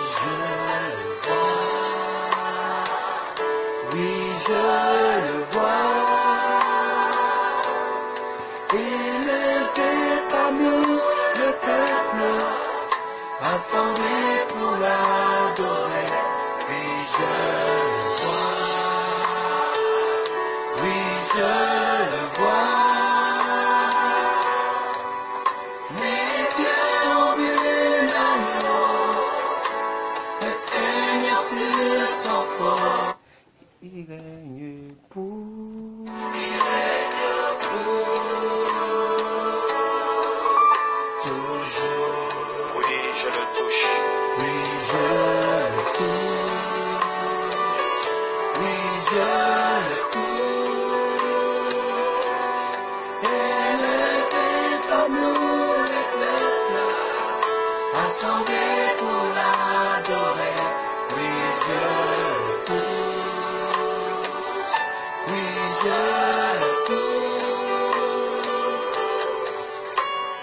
je le vois. Oui, je le vois. Élevé par nous, le peuple, assemblé pour l'adorer. Oui, je le vois. Oui, je le vois. Mes yeux ont vu l'agneau, le Seigneur sur son trône. Il règne pour. Il règne pour toujours. Oui, je le touche. Oui, je le touche. Oui, je le touche. Élevé par nous les peuples, assemblés pour l'adorer. Oui, je le touche. Oui, je le touche.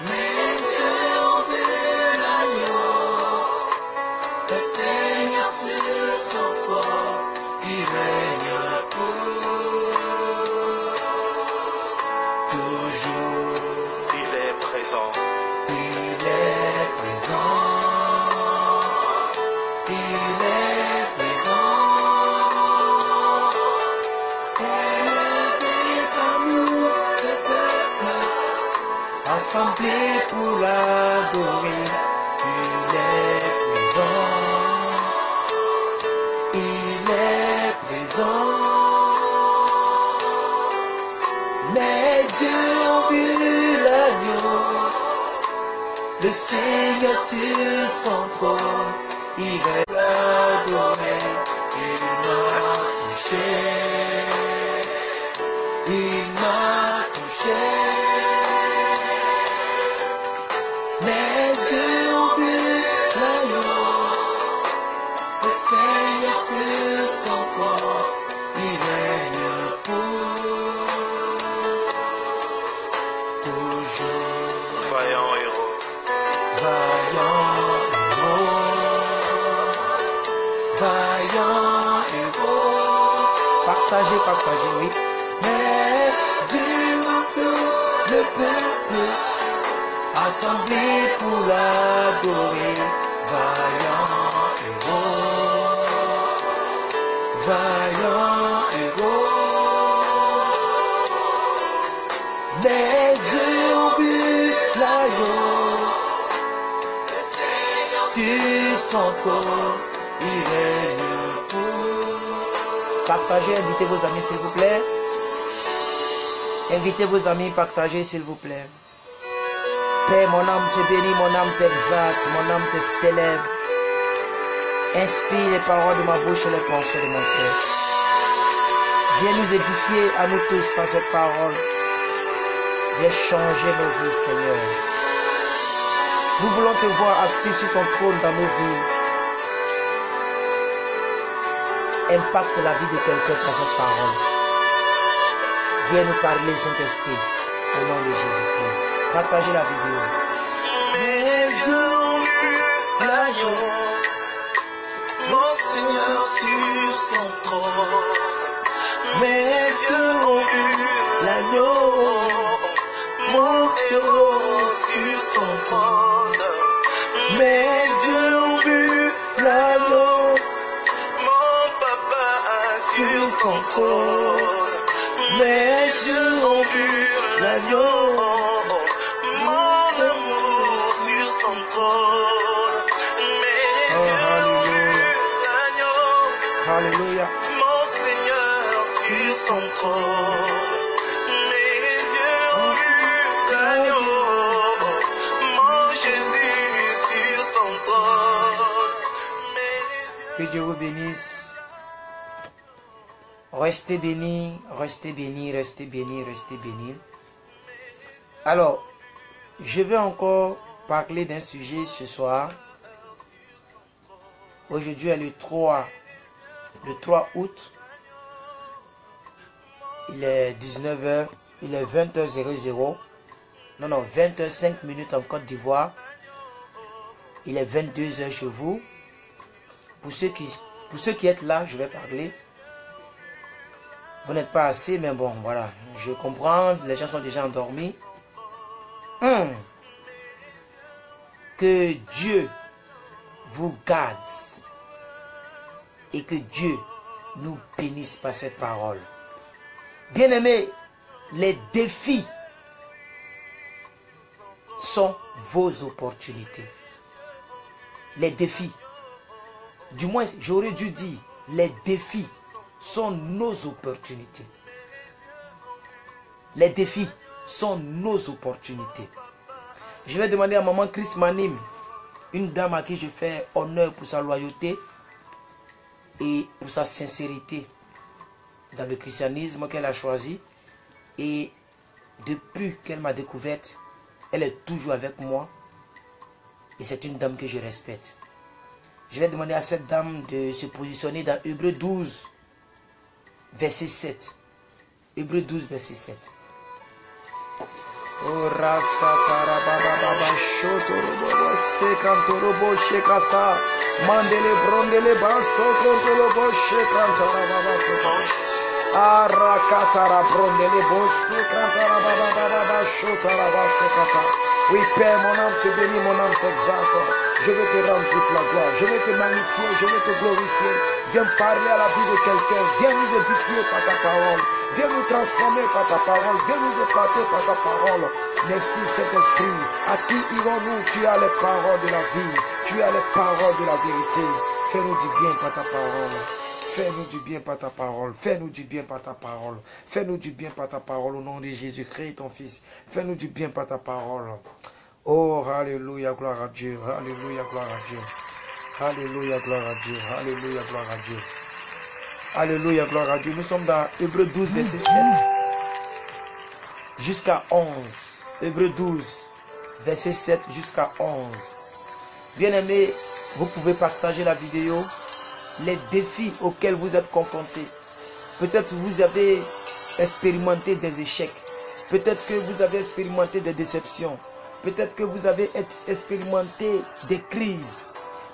Mes yeux ont vu l'agneau, le Seigneur sur son trône, il règne pour toujours. Il est présent. Il est présent. Il est présent. Élevé par nous le peuple, assemblé pour l'adorer. Il est présent. Il est présent. Mes yeux ont vu l'agneau, le Seigneur sur son trône, il est adoré, il m'a touché, il m'a touché. Mes yeux ont vu l'agneau, le Seigneur sur son trône, il règne pour toujours. Vaillant héros. Vaillant héros, vaillant héros. Partagez, partagez, oui. Mais du tout le peuple, assemblé pour l'adorer. Vaillant héros, vaillant héros. Mes yeux ont vu l'agneau, sur son trône, il règne pour. Partagez, invitez vos amis s'il vous plaît. Invitez vos amis, partagez s'il vous plaît. Père, mon âme te bénit, mon âme t'exalte, mon âme te célèbre. Inspire les paroles de ma bouche et les pensées de mon cœur. Viens nous édifier à nous tous par cette parole. Viens changer nos vies, Seigneur. Nous voulons te voir assis sur ton trône dans nos vies. Impacte la vie de quelqu'un par cette parole. Viens nous parler, Saint-Esprit, au nom de Jésus-Christ. Partagez la vidéo. Mes yeux ont vu l'agneau, mon Seigneur sur son trône. Mes yeux ont vu l'agneau, mon héros sur son trône. Mes yeux ont vu l'agneau, mon papa sur son trône. Mes yeux ont vu l'agneau, mon amour sur son trône. Mes yeux ont vu l'agneau, Alléluia. mon Seigneur sur son trône. Mes yeux ont vu l'agneau, mon Jésus sur son trône. Que Dieu vous bénisse. Restez bénis, restez bénis, restez bénis, restez bénis. Alors, je vais encore parler d'un sujet ce soir. Aujourd'hui est le 3 août. Il est 19h, il est 20h00. Non, 20h05 en Côte d'Ivoire. Il est 22h chez vous. Pour ceux qui êtes là, je vais parler. Vous n'êtes pas assez, mais bon, voilà. Je comprends, les gens sont déjà endormis. Que Dieu vous garde et que Dieu nous bénisse par cette parole. Bien-aimés, les défis sont vos opportunités. Les défis, du moins j'aurais dû dire, les défis sont nos opportunités. Les défis sont nos opportunités. Je vais demander à maman Chris Manim, une dame à qui je fais honneur pour sa loyauté et pour sa sincérité dans le christianisme qu'elle a choisi. Et depuis qu'elle m'a découverte, elle est toujours avec moi. Et c'est une dame que je respecte. Je vais demander à cette dame de se positionner dans Hébreux 12, verset 7. Hébreux 12, verset 7. Oh rasa tarababa baba shotorobo sekantorobo shekasa mandele brondele baso kontorobo shekantara baba arakatara brondele bosse kantara baba baba shotara basekata. Oui Père, mon âme te bénit, mon âme t'exalte. Je vais te rendre toute la gloire, je vais te magnifier, je vais te glorifier. Viens parler à la vie de quelqu'un, viens nous édifier par ta parole, viens nous transformer par ta parole, viens nous épater par ta parole. Merci Saint-Esprit, à qui irons-nous? Tu as les paroles de la vie, tu as les paroles de la vérité. Fais-nous du bien par ta parole. Fais-nous du bien par ta parole. Fais-nous du bien par ta parole. Fais-nous du bien par ta parole au nom de Jésus-Christ, ton Fils. Fais-nous du bien par ta parole. Oh, alléluia, gloire à Dieu. Alléluia, gloire à Dieu. Alléluia, gloire à Dieu. Alléluia, gloire à Dieu. Alléluia, gloire à Dieu. Nous sommes dans Hébreux 12, verset 7 jusqu'à 11. Hébreux 12, verset 7 jusqu'à 11. Bien-aimés, vous pouvez partager la vidéo. Les défis auxquels vous êtes confrontés. Peut-être vous avez expérimenté des échecs. Peut-être que vous avez expérimenté des déceptions. Peut-être que vous avez expérimenté des crises.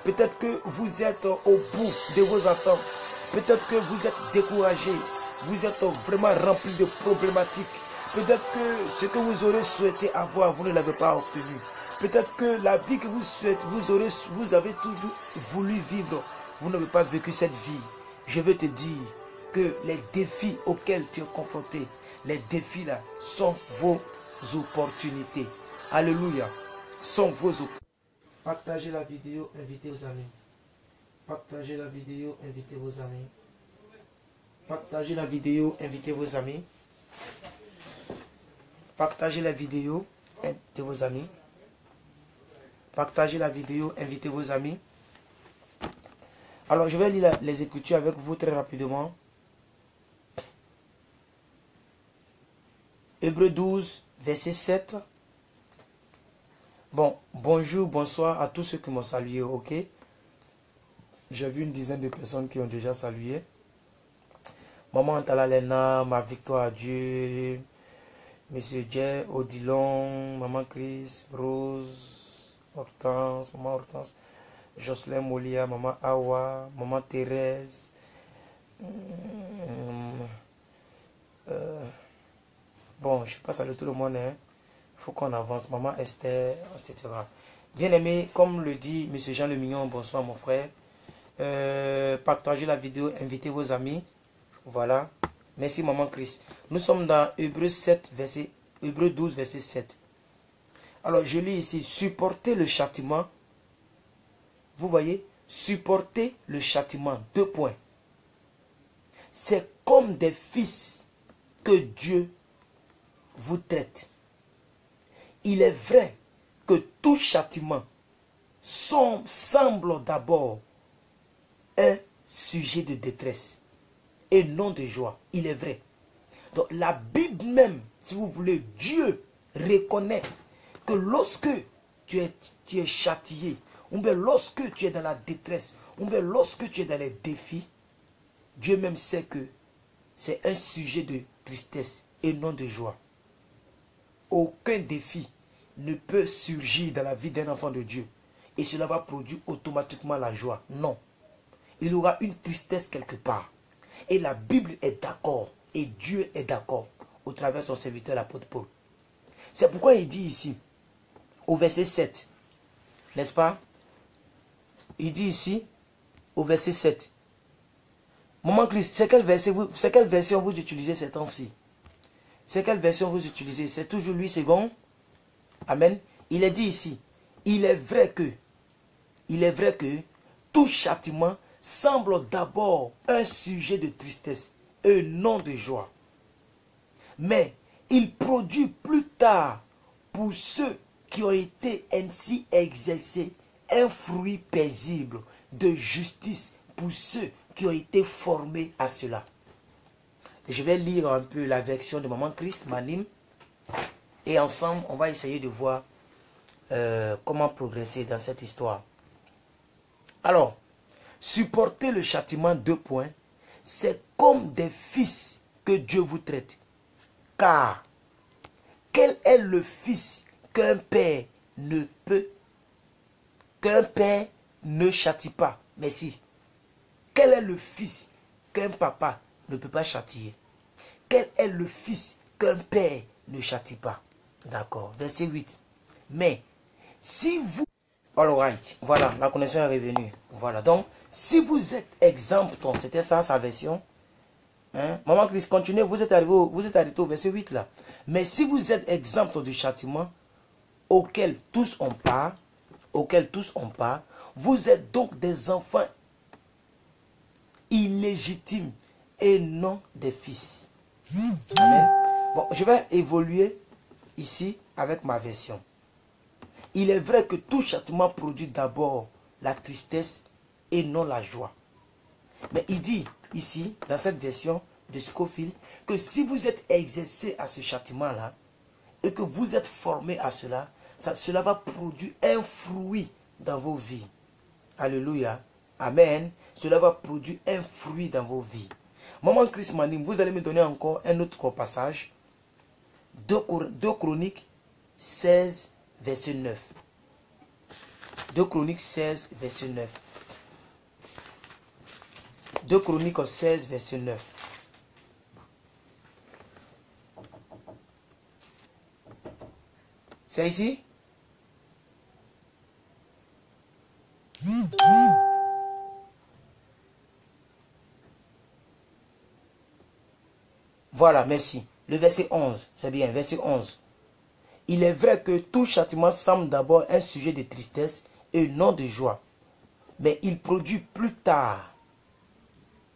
Peut-être que vous êtes au bout de vos attentes. Peut-être que vous êtes découragé. Vous êtes vraiment rempli de problématiques. Peut-être que ce que vous aurez souhaité avoir, vous ne l'avez pas obtenu. Peut-être que la vie que vous souhaitez, vous avez toujours voulu vivre. Vous n'avez pas vécu cette vie. Je veux te dire que les défis auxquels tu es confronté, les défis là sont vos opportunités. Alléluia. Sont vos opportunités. Partagez la vidéo, invitez vos amis. Partagez la vidéo, invitez vos amis. Partagez la vidéo, invitez vos amis. Partagez la vidéo, invitez vos amis. Partagez la vidéo, invitez vos amis. Alors, je vais lire les Écritures avec vous très rapidement. Hébreux 12, verset 7. Bon, bonjour, bonsoir à tous ceux qui m'ont salué, ok? J'ai vu une dizaine de personnes qui ont déjà salué. Maman Antalalena, ma victoire à Dieu. Monsieur Jay, Odilon, Maman Chris, Rose, Hortense, Maman Hortense. Jocelyn Molia, Maman Awa, Maman Thérèse. Bon, je passe à tout le monde. Il faut qu'on avance. Maman Esther, etc. Bien aimé, comme le dit M. Jean Le Mignon, bonsoir mon frère. Partagez la vidéo, invitez vos amis. Voilà. Merci Maman Chris. Nous sommes dans Hébreux 12, verset 7. Alors, je lis ici. Supportez le châtiment. Vous voyez, supporter le châtiment, 2 points. C'est comme des fils que Dieu vous traite. Il est vrai que tout châtiment semble d'abord un sujet de détresse et non de joie. Il est vrai. Donc la Bible même, si vous voulez, Dieu reconnaît que lorsque tu es châtié, ou bien lorsque tu es dans la détresse, ou bien lorsque tu es dans les défis, Dieu même sait que c'est un sujet de tristesse et non de joie. Aucun défi ne peut surgir dans la vie d'un enfant de Dieu et cela va produire automatiquement la joie. Non. il y aura une tristesse quelque part. Et la Bible est d'accord. Et Dieu est d'accord au travers de son serviteur, l'apôtre Paul. C'est pourquoi il dit ici, au verset 7, n'est-ce pas? Il dit ici, au verset 7. Maman Christ, c'est quelle version vous utilisez ces temps-ci? C'est quelle version vous utilisez? C'est toujours 8 secondes. Amen. Il est dit ici, il est vrai que tout châtiment semble d'abord un sujet de tristesse et non de joie. Mais il produit plus tard, pour ceux qui ont été ainsi exercés, un fruit paisible de justice pour ceux qui ont été formés à cela. Je vais lire un peu la version de Maman Christ m'anime. Et ensemble, on va essayer de voir comment progresser dans cette histoire. Alors, supporter le châtiment, 2 points, c'est comme des fils que Dieu vous traite. Car, quel est le fils qu'un père ne châtie pas? Mais si, quel est le fils qu'un papa ne peut pas châtier? Quel est le fils qu'un père ne châtie pas? D'accord, verset 8. Mais, si vous... All right, voilà, la connexion est revenue. Voilà, donc, si vous êtes exempt, c'était ça sa version. Hein? Maman Christ, continuez, vous êtes arrêté au verset 8 là. Mais si vous êtes exempt du châtiment auquel tous on part, vous êtes donc des enfants illégitimes et non des fils. Amen. Bon, je vais évoluer ici avec ma version. Il est vrai que tout châtiment produit d'abord la tristesse et non la joie. Mais il dit ici, dans cette version de Scofield, que si vous êtes exercé à ce châtiment-là, et que vous êtes formé à cela, cela va produire un fruit dans vos vies. Alléluia. Amen. Cela va produire un fruit dans vos vies. Maman Christ m'anime, vous allez me donner encore un autre passage. 2 Chroniques 16, verset 9. 2 Chroniques 16, verset 9. 2 Chroniques 16, verset 9. C'est ici? Voilà, merci. Le verset 11, c'est bien, verset 11. Il est vrai que tout châtiment semble d'abord un sujet de tristesse et non de joie. Mais il produit plus tard,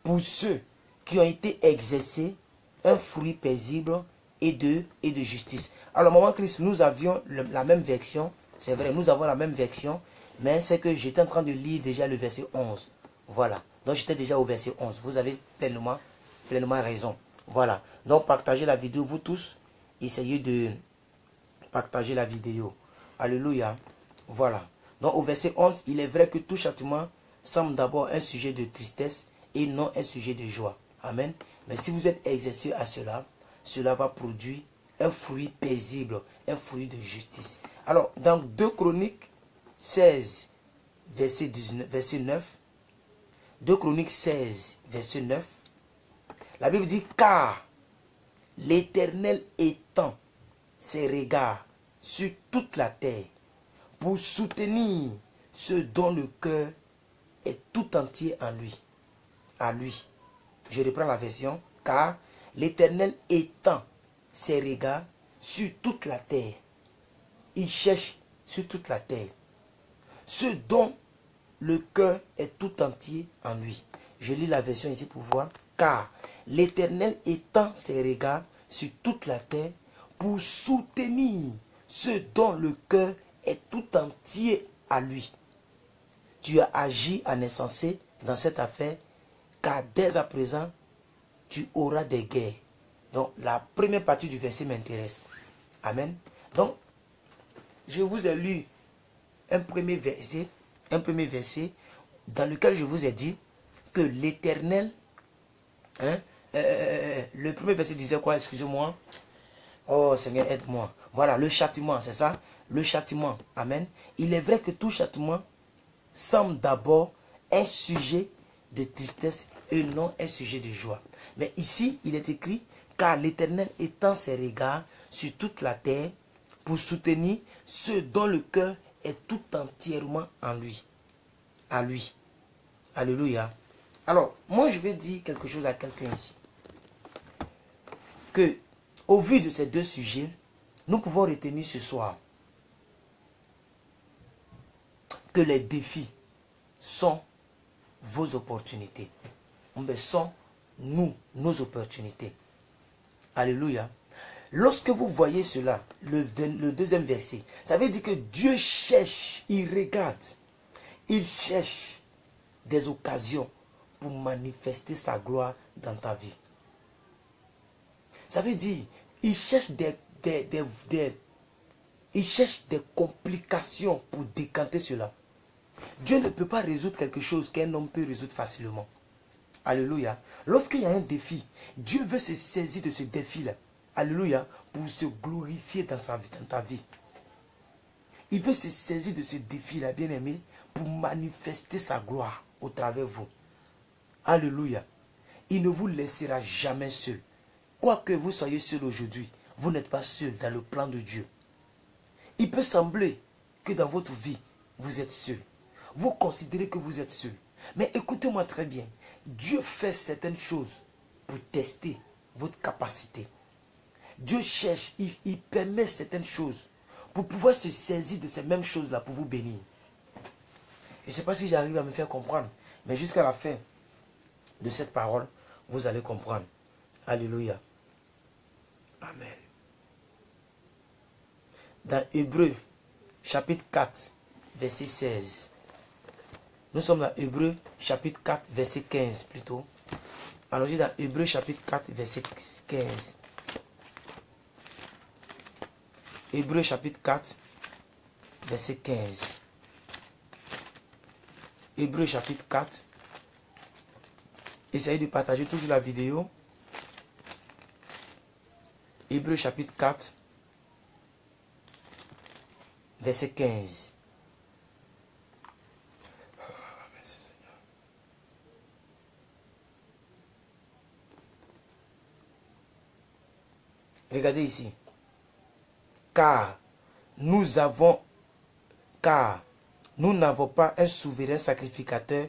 pour ceux qui ont été exercés, un fruit paisible et de justice. Alors, Maman Christ, nous avions la même version. C'est vrai, nous avons la même version. Mais c'est que j'étais en train de lire déjà le verset 11. Voilà. Donc, j'étais déjà au verset 11. Vous avez pleinement raison. Voilà. Donc, partagez la vidéo, vous tous. Essayez de partager la vidéo. Alléluia. Voilà. Donc, au verset 11, il est vrai que tout châtiment semble d'abord un sujet de tristesse et non un sujet de joie. Amen. Mais si vous êtes exercé à cela, cela va produire un fruit paisible, un fruit de justice. Alors, dans 2 Chroniques 16, verset 9, 2 Chroniques 16, verset 9, la Bible dit, car l'Éternel étend ses regards sur toute la terre pour soutenir ceux dont le cœur est tout entier en lui. À lui. Je reprends la version. Car l'Éternel étend ses regards sur toute la terre. Il cherche sur toute la terre ceux dont le cœur est tout entier en lui. Je lis la version ici pour voir. Car l'Éternel étend ses regards sur toute la terre pour soutenir ceux dont le cœur est tout entier à lui. Tu as agi en insensé dans cette affaire, car dès à présent, tu auras des guerres. Donc, la première partie du verset m'intéresse. Amen. Donc, je vous ai lu un premier verset dans lequel je vous ai dit que l'Éternel, le premier verset disait quoi? Excusez-moi. Oh Seigneur, aide-moi. Voilà, le châtiment, c'est ça? Le châtiment. Amen. Il est vrai que tout châtiment semble d'abord un sujet de tristesse et non un sujet de joie. Mais ici, il est écrit, car l'Éternel étend ses regards sur toute la terre pour soutenir ceux dont le cœur est tout entièrement en lui. À lui. Alléluia. Alors, moi je vais dire quelque chose à quelqu'un ici. Que, au vu de ces deux sujets, nous pouvons retenir ce soir que les défis sont vos opportunités. Sont nos opportunités. Alléluia. Lorsque vous voyez cela, le deuxième verset, ça veut dire que Dieu cherche, il regarde, il cherche des occasions pour manifester sa gloire dans ta vie. Ça veut dire, il cherche il cherche des complications pour décanter cela. Dieu ne peut pas résoudre quelque chose qu'un homme peut résoudre facilement. Alléluia. Lorsqu'il y a un défi, Dieu veut se saisir de ce défi-là. Alléluia. Pour se glorifier dans ta vie. Il veut se saisir de ce défi-là, bien-aimé, pour manifester sa gloire au travers de vous. Alléluia. Il ne vous laissera jamais seul. Quoique vous soyez seul aujourd'hui, vous n'êtes pas seul dans le plan de Dieu. Il peut sembler que dans votre vie, vous êtes seul. Vous considérez que vous êtes seul. Mais écoutez-moi très bien. Dieu fait certaines choses pour tester votre capacité. Dieu cherche, il permet certaines choses pour pouvoir se saisir de ces mêmes choses-là pour vous bénir. Je ne sais pas si j'arrive à me faire comprendre, mais jusqu'à la fin de cette parole, vous allez comprendre. Alléluia. Amen. Dans Hébreux, chapitre 4, verset 16. Nous sommes dans Hébreux, chapitre 4, verset 15 plutôt. Allons-y dans Hébreux, chapitre 4, verset 15. Hébreux, chapitre 4, verset 15. Hébreux, chapitre 4. Essayez de partager toujours la vidéo. Hébreux, chapitre 4, verset 15. Merci Seigneur. Regardez ici. Car nous n'avons pas un souverain sacrificateur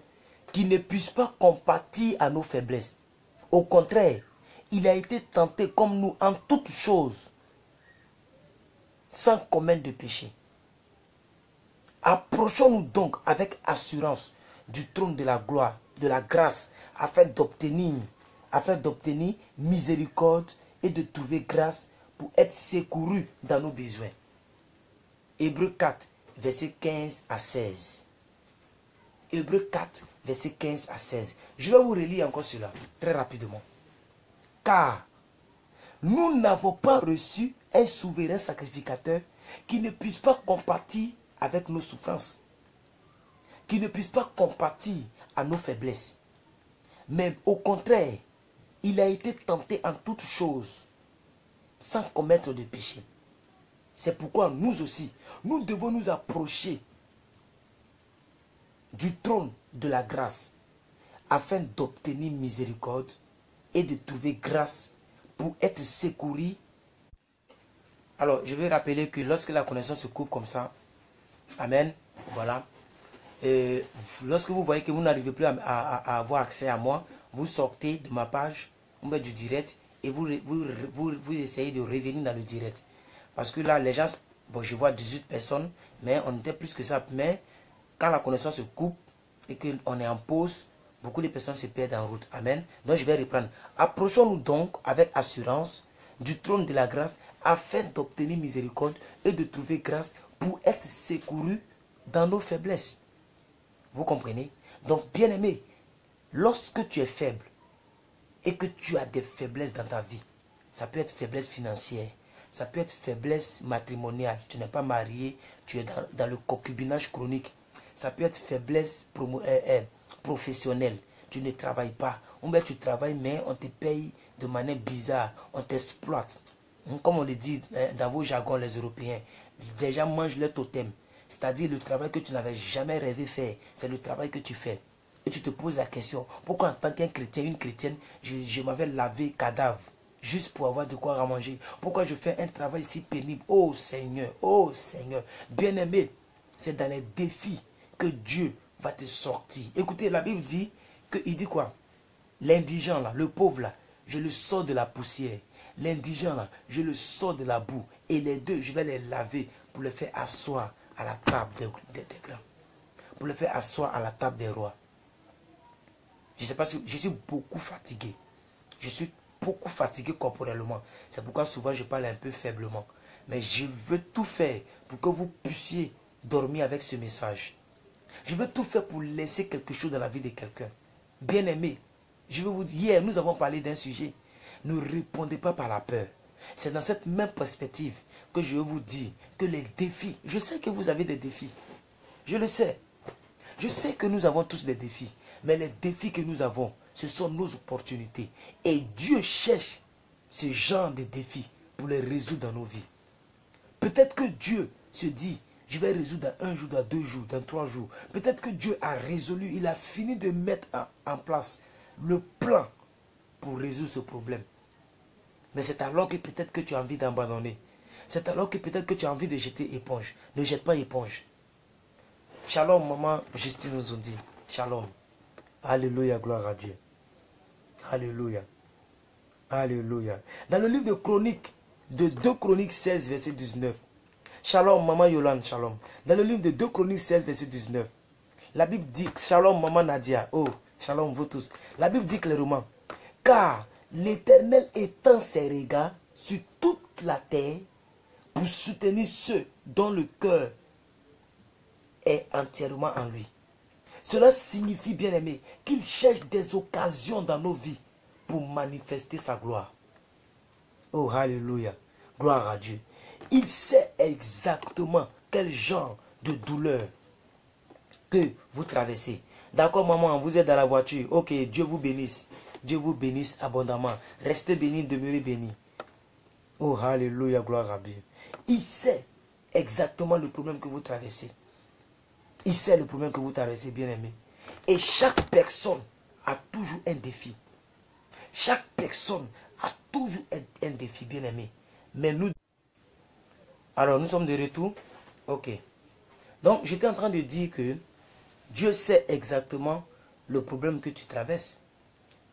qui ne puisse pas compatir à nos faiblesses. Au contraire, il a été tenté comme nous en toutes choses, sans commettre de péché. Approchons-nous donc avec assurance du trône de la gloire, de la grâce, afin d'obtenir miséricorde et de trouver grâce pour être secouru dans nos besoins. Hébreux 4, verset 15 à 16. Hébreux 4, verset 15 à 16. Je vais vous relire encore cela, très rapidement. Car nous n'avons pas reçu un souverain sacrificateur qui ne puisse pas compatir avec nos souffrances, qui ne puisse pas compatir à nos faiblesses. Mais au contraire, il a été tenté en toutes choses, sans commettre de péché. C'est pourquoi nous aussi, nous devons nous approcher du trône de la grâce, afin d'obtenir miséricorde et de trouver grâce pour être secouru. Alors, je vais rappeler que lorsque la connaissance se coupe comme ça, amen, voilà. Et lorsque vous voyez que vous n'arrivez plus à avoir accès à moi, vous sortez de ma page, vous mettez du direct et vous essayez de revenir dans le direct. Parce que là, les gens, bon, je vois 18 personnes, mais on était plus que ça. Mais quand la connexion se coupe et qu'on est en pause, beaucoup de personnes se perdent en route. Amen. Donc, je vais reprendre. Approchons-nous donc avec assurance du trône de la grâce afin d'obtenir miséricorde et de trouver grâce pour être secouru dans nos faiblesses. Vous comprenez? Donc, bien aimé, lorsque tu es faible et que tu as des faiblesses dans ta vie, ça peut être faiblesse financière, ça peut être faiblesse matrimoniale, tu n'es pas marié, tu es dans le concubinage chronique, ça peut être faiblesse professionnelle, tu ne travailles pas, ou bien tu travailles mais on te paye de manière bizarre, on t'exploite. Comme on le dit dans vos jargons les Européens, les gens mangent leur totem. C'est-à-dire le travail que tu n'avais jamais rêvé faire, c'est le travail que tu fais. Et tu te poses la question, pourquoi en tant qu'un chrétien, une chrétienne, je m'avais lavé cadavre juste pour avoir de quoi à manger? Pourquoi je fais un travail si pénible? Oh Seigneur, bien-aimé, c'est dans les défis que Dieu va te sortir. Écoutez, la Bible dit, il dit quoi? L'indigent là, le pauvre là, je le sors de la poussière. L'indigent là, je le sors de la boue. Et les deux, je vais les laver pour les faire asseoir à la table des grands. Pour les faire asseoir à la table des rois. Je ne sais pas si je suis beaucoup fatigué. Je suis beaucoup fatigué corporellement. C'est pourquoi souvent je parle un peu faiblement. Mais je veux tout faire pour que vous puissiez dormir avec ce message. Je veux tout faire pour laisser quelque chose dans la vie de quelqu'un. Bien-aimé, je veux vous dire, hier nous avons parlé d'un sujet. Ne répondez pas par la peur. C'est dans cette même perspective que je veux vous dire que les défis, je sais que vous avez des défis. Je le sais. Je sais que nous avons tous des défis. Mais les défis que nous avons, ce sont nos opportunités. Et Dieu cherche ce genre de défis pour les résoudre dans nos vies. Peut-être que Dieu se dit, je vais résoudre dans 1 jour, dans 2 jours, dans 3 jours. Peut-être que Dieu a résolu, il a fini de mettre en place le plan pour résoudre ce problème. Mais c'est alors que peut-être que tu as envie d'abandonner. C'est alors que peut-être que tu as envie de jeter éponge. Ne jette pas éponge. Shalom, maman Justine nous a dit. Shalom. Alléluia, gloire à Dieu. Alléluia. Alléluia. Dans le livre de Chroniques, de 2 Chroniques 16, verset 19. Shalom, maman Yolande, shalom. Dans le livre de 2 Chroniques 16, verset 19. La Bible dit, shalom, maman Nadia. Oh, shalom, vous tous. La Bible dit clairement, car l'Éternel étend ses regards sur toute la terre pour soutenir ceux dont le cœur est entièrement en lui. Cela signifie, bien aimé, qu'il cherche des occasions dans nos vies pour manifester sa gloire. Oh, alléluia. Gloire à Dieu. Il sait exactement quel genre de douleur que vous traversez. D'accord, maman, vous êtes dans la voiture. Ok, Dieu vous bénisse. Dieu vous bénisse abondamment. Restez bénis, demeurez bénis. Oh, alléluia, gloire à Dieu. Il sait exactement le problème que vous traversez. Il sait le problème que vous traversez, bien aimé. Et chaque personne a toujours un défi. Chaque personne a toujours un défi, bien aimé. Mais nous... Alors, nous sommes de retour. Ok. Donc, j'étais en train de dire que Dieu sait exactement le problème que tu traverses.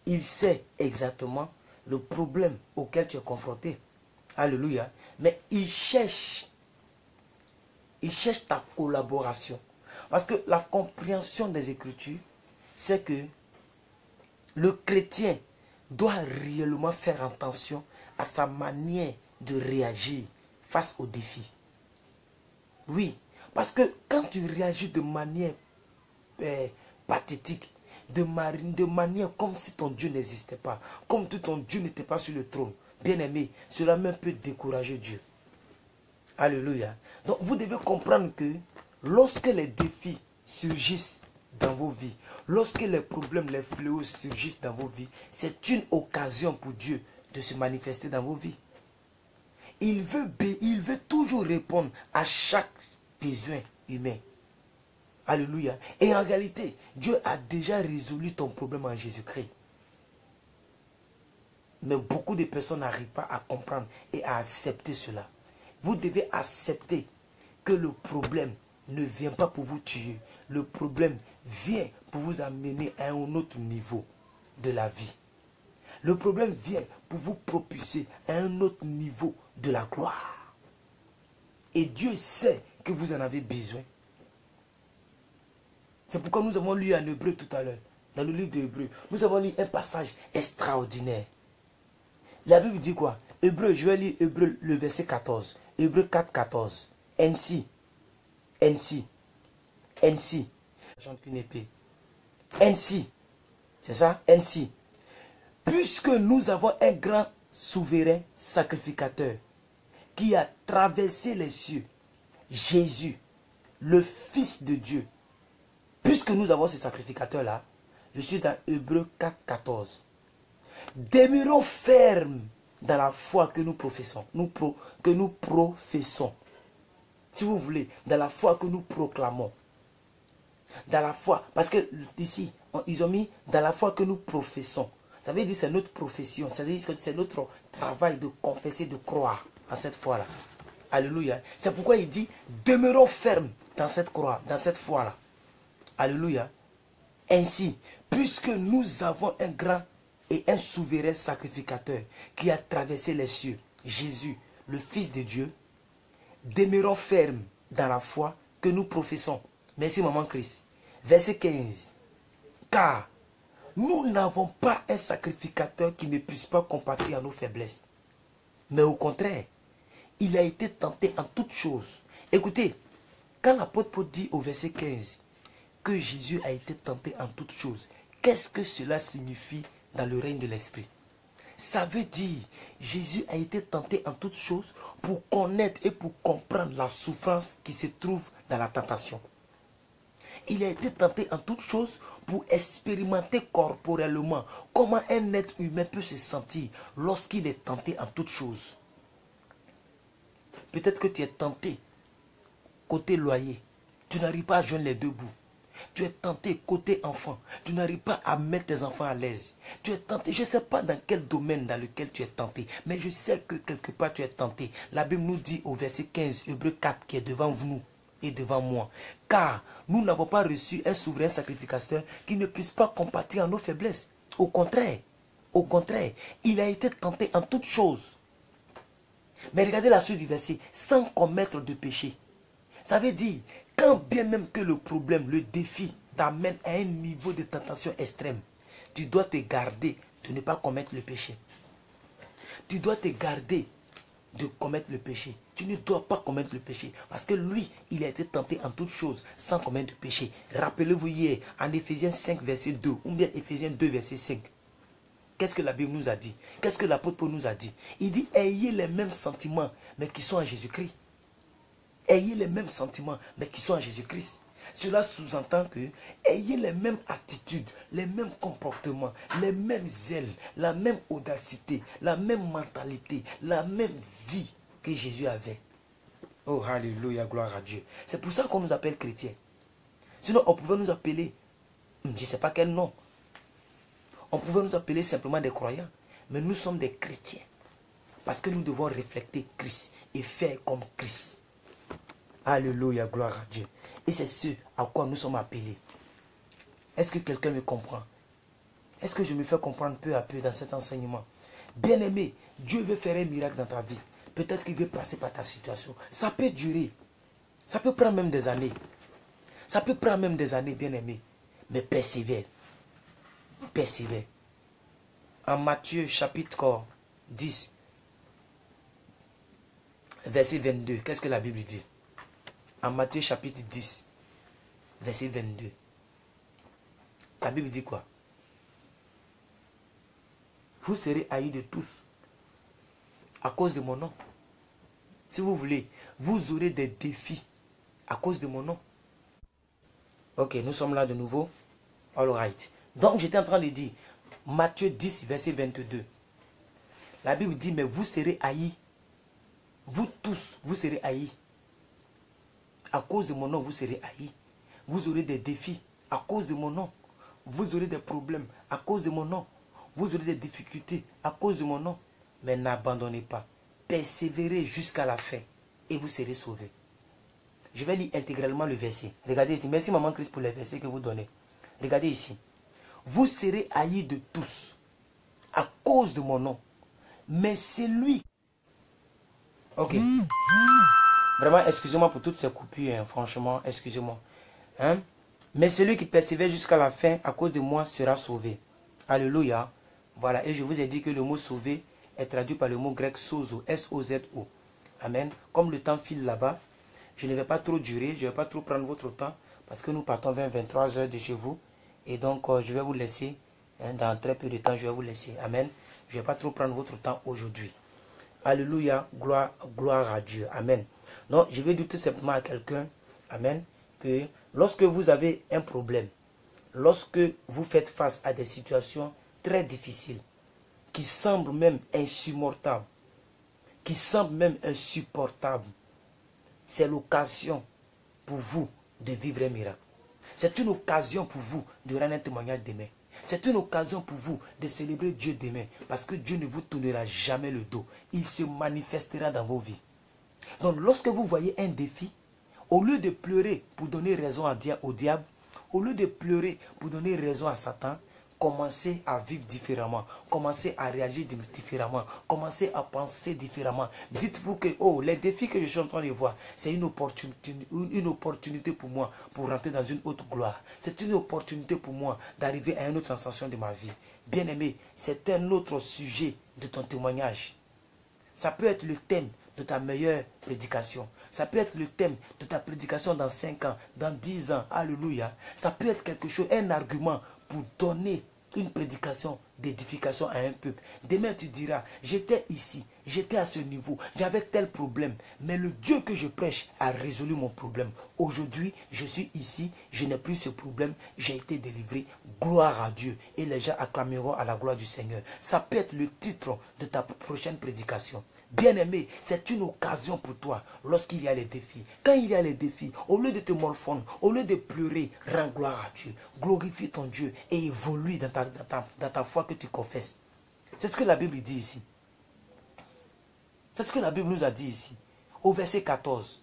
Il sait exactement le problème auquel tu es confronté. Alléluia. Mais il cherche ta collaboration. Parce que la compréhension des Écritures, c'est que le chrétien doit réellement faire attention à sa manière de réagir face aux défis. Oui, parce que quand tu réagis de manière pathétique, de manière comme si ton Dieu n'existait pas, comme si ton Dieu n'était pas sur le trône, bien aimé, cela même peut décourager Dieu. Alléluia. Donc vous devez comprendre que lorsque les défis surgissent dans vos vies, lorsque les problèmes, les fléaux surgissent dans vos vies, c'est une occasion pour Dieu de se manifester dans vos vies. Il veut toujours répondre à chaque besoin humain. Alléluia. Et en réalité, Dieu a déjà résolu ton problème en Jésus-Christ. Mais beaucoup de personnes n'arrivent pas à comprendre et à accepter cela. Vous devez accepter que le problème ne vient pas pour vous tuer. Le problème vient pour vous amener à un autre niveau de la vie. Le problème vient pour vous propulser à un autre niveau de la gloire. Et Dieu sait que vous en avez besoin. C'est pourquoi nous avons lu en Hébreu tout à l'heure, dans le livre d'Hébreu, nous avons lu un passage extraordinaire. La Bible dit quoi? Hébreu, je vais lire Hébreu le verset 14. Hébreu 4, 14. Ainsi, chante qu'une épée. Ainsi, c'est ça? Ainsi, puisque nous avons un grand souverain sacrificateur qui a traversé les cieux, Jésus, le Fils de Dieu. Puisque nous avons ce sacrificateur-là, je suis dans Hébreu 4, 14. Demeurons fermes dans la foi que nous professons. Que nous professons. Si vous voulez, dans la foi que nous proclamons. Dans la foi. Parce que ici, ils ont mis dans la foi que nous professons. Ça veut dire que c'est notre profession. Ça veut dire que c'est notre travail de confesser, de croire en cette foi-là. Alléluia. C'est pourquoi il dit, demeurons fermes dans cette croix, dans cette foi-là. Alléluia. Ainsi, puisque nous avons un grand et un souverain sacrificateur qui a traversé les cieux, Jésus, le Fils de Dieu, demeurons fermes dans la foi que nous professons. Merci, maman Christ. Verset 15. Car nous n'avons pas un sacrificateur qui ne puisse pas compatir à nos faiblesses. Mais au contraire, il a été tenté en toutes choses. Écoutez, quand l'apôtre Paul dit au verset 15 que Jésus a été tenté en toutes choses, qu'est-ce que cela signifie dans le règne de l'esprit? Ça veut dire, Jésus a été tenté en toutes choses pour connaître et pour comprendre la souffrance qui se trouve dans la tentation. Il a été tenté en toutes choses pour expérimenter corporellement comment un être humain peut se sentir lorsqu'il est tenté en toutes choses. Peut-être que tu es tenté côté loyer, tu n'arrives pas à joindre les deux bouts. Tu es tenté côté enfant, tu n'arrives pas à mettre tes enfants à l'aise. Tu es tenté, je ne sais pas dans quel domaine dans lequel tu es tenté, mais je sais que quelque part tu es tenté. La Bible nous dit au verset 15, Hébreux 4, qui est devant vous et devant moi. Car nous n'avons pas reçu un souverain sacrificateur qui ne puisse pas compatir à nos faiblesses. Au contraire, il a été tenté en toutes choses. Mais regardez la suite du verset, sans commettre de péché. Ça veut dire, quand bien même que le problème, le défi t'amène à un niveau de tentation extrême, tu dois te garder de ne pas commettre le péché. Tu dois te garder de commettre le péché. Tu ne dois pas commettre le péché. Parce que lui, il a été tenté en toutes choses sans commettre de péché. Rappelez-vous hier, en Éphésiens 5, verset 2, ou bien Éphésiens 2, verset 5. Qu'est-ce que la Bible nous a dit? Qu'est-ce que l'apôtre Paul nous a dit? Il dit, ayez les mêmes sentiments, mais qui sont en Jésus-Christ. Ayez les mêmes sentiments, mais qui sont en Jésus-Christ. Cela sous-entend que ayez les mêmes attitudes, les mêmes comportements, les mêmes ailes, la même audacité, la même mentalité, la même vie que Jésus avait. Oh, alléluia, gloire à Dieu. C'est pour ça qu'on nous appelle chrétiens. Sinon, on pouvait nous appeler, je ne sais pas quel nom. On pouvait nous appeler simplement des croyants. Mais nous sommes des chrétiens. Parce que nous devons refléter Christ et faire comme Christ. Alléluia, gloire à Dieu. Et c'est ce à quoi nous sommes appelés. Est-ce que quelqu'un me comprend? Est-ce que je me fais comprendre peu à peu dans cet enseignement? Bien-aimé, Dieu veut faire un miracle dans ta vie. Peut-être qu'il veut passer par ta situation. Ça peut durer. Ça peut prendre même des années. Ça peut prendre même des années, bien-aimé. Mais persévère. Persévère. En Matthieu chapitre 10, verset 22, qu'est-ce que la Bible dit? En Matthieu chapitre 10, verset 22. La Bible dit quoi? Vous serez haïs de tous à cause de mon nom. Si vous voulez, vous aurez des défis à cause de mon nom. Ok, nous sommes là de nouveau. All right. Donc j'étais en train de dire, Matthieu 10, verset 22. La Bible dit, mais vous serez haïs. Vous tous, vous serez haïs. À cause de mon nom, vous serez haïs. Vous aurez des défis à cause de mon nom. Vous aurez des problèmes à cause de mon nom. Vous aurez des difficultés à cause de mon nom. Mais n'abandonnez pas. Persévérez jusqu'à la fin et vous serez sauvés. Je vais lire intégralement le verset. Regardez ici. Merci maman Christ pour les versets que vous donnez. Regardez ici. Vous serez haïs de tous à cause de mon nom. Mais c'est lui. Ok. Vraiment, excusez-moi pour toutes ces coupures. Hein. Franchement, excusez-moi. Hein? Mais celui qui persévère jusqu'à la fin à cause de moi sera sauvé. Alléluia. Voilà. Et je vous ai dit que le mot sauvé est traduit par le mot grec sozo. S-O-Z-O. Amen. Comme le temps file là-bas, je ne vais pas trop durer. Je ne vais pas trop prendre votre temps. Parce que nous partons vers 23 heures de chez vous. Et donc, je vais vous laisser. Hein, dans très peu de temps, je vais vous laisser. Amen. Je ne vais pas trop prendre votre temps aujourd'hui. Alléluia. Gloire à Dieu. Amen. Donc, je vais dire tout simplement à quelqu'un. Amen. Que lorsque vous avez un problème, lorsque vous faites face à des situations très difficiles, qui semblent même insurmontables, qui semblent même insupportables, c'est l'occasion pour vous de vivre un miracle. C'est une occasion pour vous de rendre un témoignage demain. C'est une occasion pour vous de célébrer Dieu demain. Parce que Dieu ne vous tournera jamais le dos. Il se manifestera dans vos vies. Donc lorsque vous voyez un défi, au lieu de pleurer pour donner raison au diable, au lieu de pleurer pour donner raison à Satan, commencez à vivre différemment, commencez à réagir différemment, commencez à penser différemment. Dites-vous que oh, les défis que je suis en train de voir, c'est une opportunité pour moi pour rentrer dans une autre gloire. C'est une opportunité pour moi d'arriver à une autre ascension de ma vie. Bien-aimé, c'est un autre sujet de ton témoignage. Ça peut être le thème de ta meilleure prédication. Ça peut être le thème de ta prédication dans 5 ans, dans 10 ans. Alléluia. Ça peut être quelque chose, un argument pour donner une prédication d'édification à un peuple. Demain tu diras, j'étais ici, j'étais à ce niveau, j'avais tel problème, mais le Dieu que je prêche a résolu mon problème. Aujourd'hui, je suis ici, je n'ai plus ce problème, j'ai été délivré. Gloire à Dieu. Et les gens acclameront à la gloire du Seigneur. Ça peut être le titre de ta prochaine prédication. Bien-aimé, c'est une occasion pour toi lorsqu'il y a les défis. Quand il y a les défis, au lieu de te morfondre, au lieu de pleurer, rends gloire à Dieu. Glorifie ton Dieu et évolue dans ta foi que tu confesses. C'est ce que la Bible dit ici. C'est ce que la Bible nous a dit ici. Au verset 14.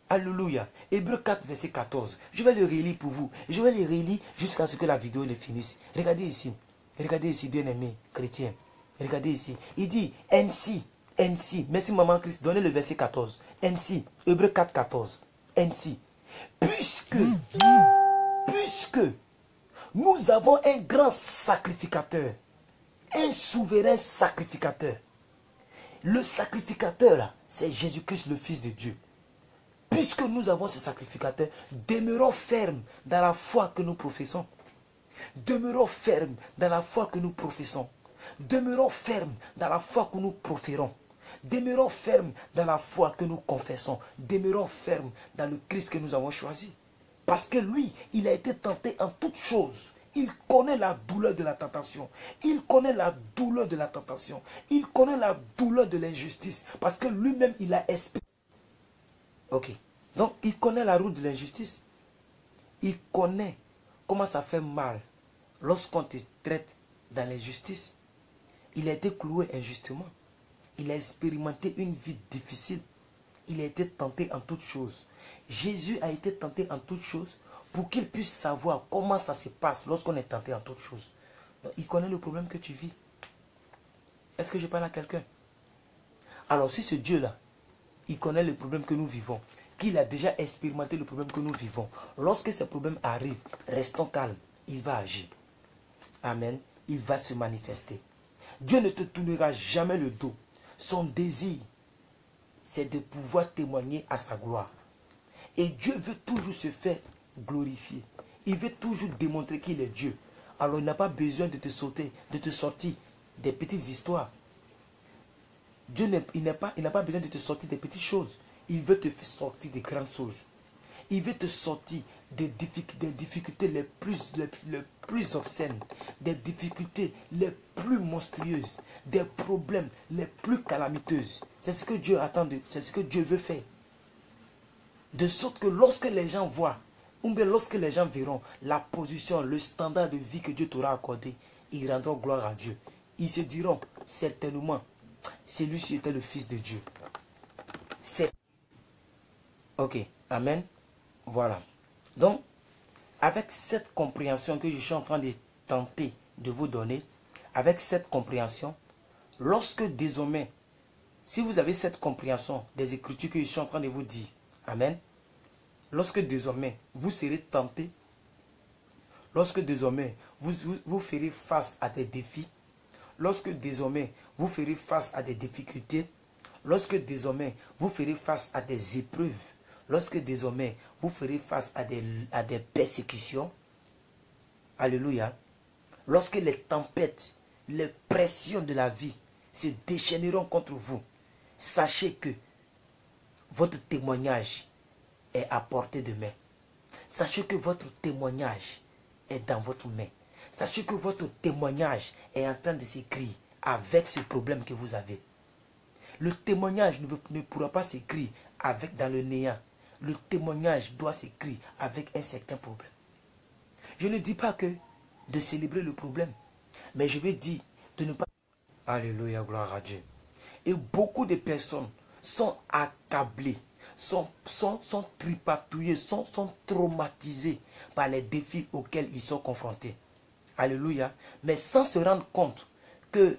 Alléluia. Hébreux 4, verset 14. Je vais le relire pour vous. Je vais le relire jusqu'à ce que la vidéo le finisse. Regardez ici, bien-aimé chrétien. Regardez ici. Il dit, ainsi, merci maman Christ, donnez le verset 14. Ainsi, Hébreux 4, 14. Ainsi, puisque nous avons un grand sacrificateur, un souverain sacrificateur. Le sacrificateur, là, c'est Jésus-Christ, le Fils de Dieu. Puisque nous avons ce sacrificateur, demeurons fermes dans la foi que nous professons. Demeurons fermes dans la foi que nous professons. Demeurons fermes dans la foi que nous proférons. Demeurons fermes dans la foi que nous confessons. Demeurons fermes dans le Christ que nous avons choisi. Parce que lui, il a été tenté en toutes choses. Il connaît la douleur de la tentation. Il connaît la douleur de la tentation. Il connaît la douleur de l'injustice. Parce que lui-même, il a expérimenté. Ok. Donc, il connaît la route de l'injustice. Il connaît comment ça fait mal lorsqu'on te traite dans l'injustice. Il a été cloué injustement. Il a expérimenté une vie difficile. Il a été tenté en toutes choses. Jésus a été tenté en toutes choses pour qu'il puisse savoir comment ça se passe lorsqu'on est tenté en toutes choses. Donc, il connaît le problème que tu vis. Est-ce que je parle à quelqu'un? Alors, si ce Dieu-là, il connaît le problème que nous vivons, qu'il a déjà expérimenté le problème que nous vivons, lorsque ces problèmes arrivent, restons calmes. Il va agir. Amen. Il va se manifester. Dieu ne te tournera jamais le dos. Son désir, c'est de pouvoir témoigner à sa gloire. Et Dieu veut toujours se faire glorifier. Il veut toujours démontrer qu'il est Dieu. Alors il n'a pas besoin de te sortir des petites histoires. Dieu il n'a pas besoin de te sortir des petites choses. Il veut te faire sortir des grandes choses. Il veut te sortir des difficultés les plus obscènes, des difficultés les plus monstrueuses, des problèmes les plus calamiteuses. C'est ce que Dieu attend, c'est ce que Dieu veut faire. De sorte que lorsque les gens voient, ou bien lorsque les gens verront la position, le standard de vie que Dieu t'aura accordé, ils rendront gloire à Dieu. Ils se diront certainement, celui-ci était le Fils de Dieu. Ok, amen. Voilà. Donc, avec cette compréhension que je suis en train de tenter de vous donner, avec cette compréhension, lorsque désormais, si vous avez cette compréhension des Écritures que je suis en train de vous dire, amen, lorsque désormais vous serez tenté, lorsque désormais vous ferez face à des défis, lorsque désormais vous ferez face à des difficultés, lorsque désormais vous ferez face à des épreuves, lorsque désormais vous ferez face à des persécutions, alléluia, lorsque les tempêtes, les pressions de la vie se déchaîneront contre vous, sachez que votre témoignage est à portée de main. Sachez que votre témoignage est dans votre main. Sachez que votre témoignage est en train de s'écrire avec ce problème que vous avez. Le témoignage ne pourra pas s'écrire dans le néant. le témoignage doit s'écrire avec un certain problème. Je ne dis pas que de célébrer le problème, mais je veux dire de ne pas... Alléluia, gloire à Dieu. Et beaucoup de personnes sont accablées, sont tripatouillées, sont traumatisées par les défis auxquels ils sont confrontés. Alléluia. Mais sans se rendre compte que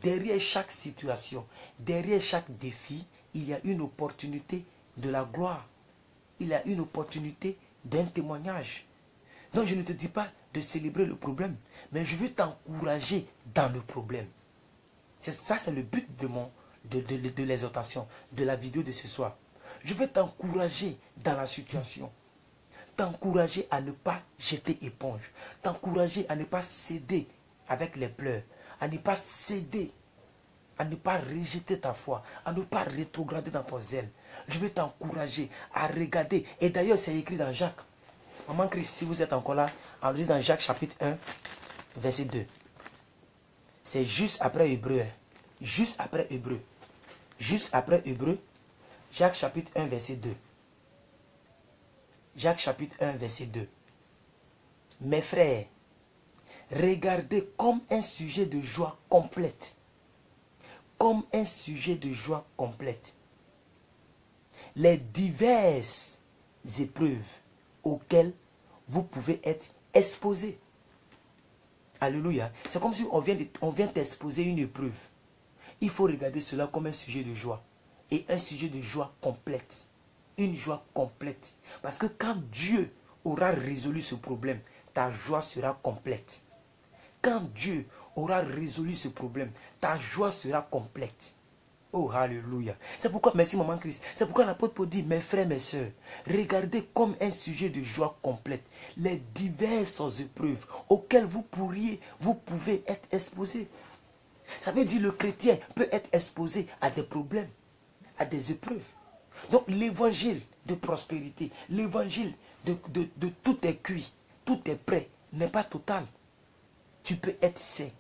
derrière chaque situation, derrière chaque défi, il y a une opportunité de la gloire. Il y a une opportunité d'un témoignage. Donc je ne te dis pas de célébrer le problème, mais je veux t'encourager dans le problème. Ça, c'est le but de l'exhortation, de la vidéo de ce soir. Je veux t'encourager dans la situation. T'encourager à ne pas jeter éponge. T'encourager à ne pas céder avec les pleurs. À ne pas céder. À ne pas rejeter ta foi. À ne pas rétrograder dans ton zèle. Je veux t'encourager à regarder. Et d'ailleurs, c'est écrit dans Jacques. Maman Christ, si vous êtes encore là, on lit dans Jacques chapitre 1, verset 2. C'est juste après Hébreu. Juste après Hébreu. Juste après Hébreu. Jacques chapitre 1, verset 2. Jacques chapitre 1, verset 2. Mes frères, regardez comme un sujet de joie complète. Comme un sujet de joie complète. Les diverses épreuves auxquelles vous pouvez être exposés. Alléluia. C'est comme si on vient t'exposer une épreuve. Il faut regarder cela comme un sujet de joie. Et un sujet de joie complète. Une joie complète. Parce que quand Dieu aura résolu ce problème, ta joie sera complète. Quand Dieu aura résolu ce problème, ta joie sera complète. Oh, alléluia. C'est pourquoi, merci maman Christ, c'est pourquoi l'apôtre Paul dit, mes frères, mes soeurs, regardez comme un sujet de joie complète les diverses épreuves auxquelles vous pouvez être exposés. Ça veut dire le chrétien peut être exposé à des problèmes, à des épreuves. Donc l'évangile de prospérité, l'évangile de tout est cuit, tout est prêt, n'est pas total. Tu peux être saint,